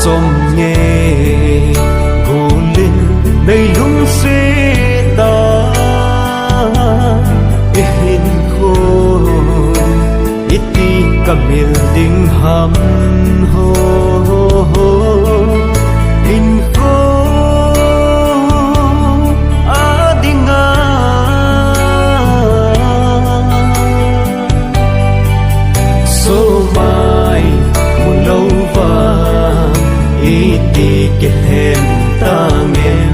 som nghe gồ lên đầy lung suy ta hin khô ít đi cả miền đình hầm hồ hin khô á đi ngã số mai một lâu vàng ít đi cái hẹn ta em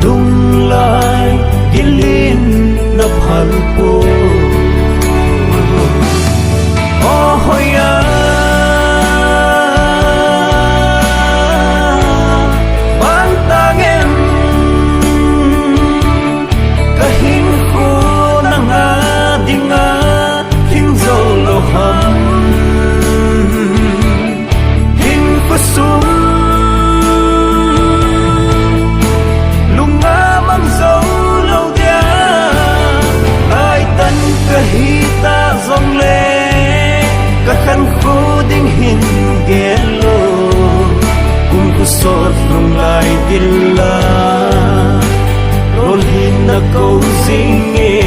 đúng lại cái linh nấp hẳn cô hồi bán ta em cái hình khô nang á đi ngã hình dầu lô hầm hình có súng lung ngã mang dấu lâu đĩa ai tân cái hi ta dòng lệ các khăn khô đinh hình ghé lô cùng cô sốt lung lại tin la rồi hình là câu dinh nghe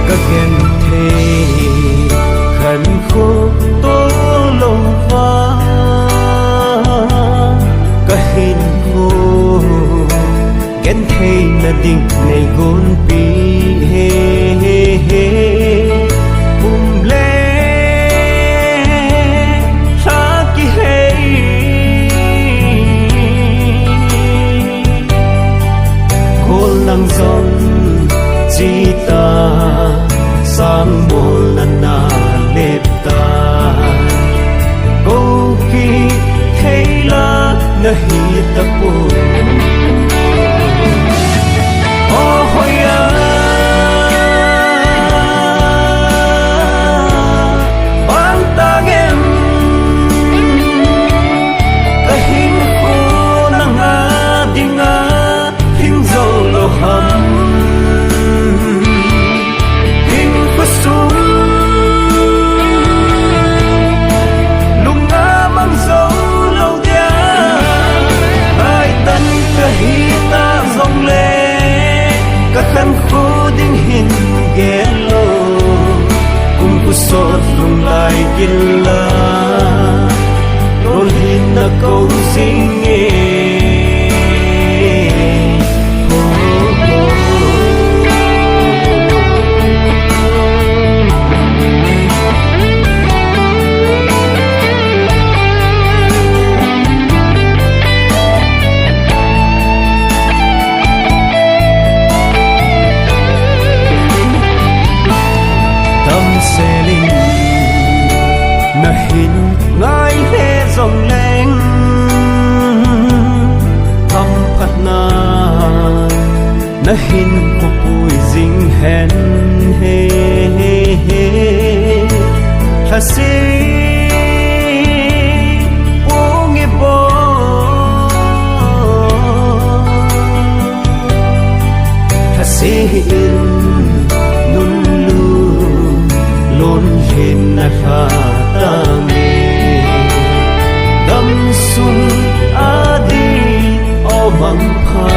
các ghen thề khăn khô tố lâu va các hình khô ghen thề là định này gôn pi he he he bùm lê sa ki he khô lăng giòn chỉ ta sang mồ lần na lệp ta câu kỳ thấy là na hi ta cô hồi bán ta em cái hình khô nang á đi ngã hình dầu lô hầm các khăn khô đinh hình ghé lô cùng cô sốt lung lạikin la rồi hình là câu dinh nghe xe linh na hin ngài he dòng lên thăm phát na hin của bụi dinh hẹn he he he ha si ô nghe bó ha si lôn hin na pha ta me đâm sung a đi o bằng pha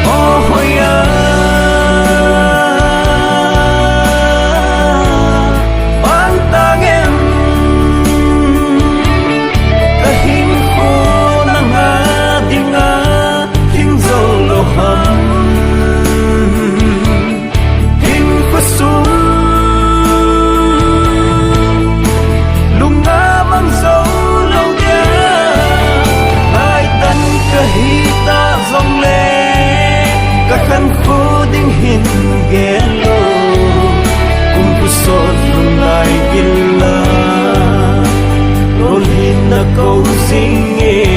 o hồi bán ta em cái hình khô nang á đi ngã hình dầu lô hầm lung ngã mang dấu lâu đĩa ai tân cái hi ta dòng lệ các khăn khô đinh hình ghé lô cùng cô sốt lung lại tin la rồi hình là câu dinh nghe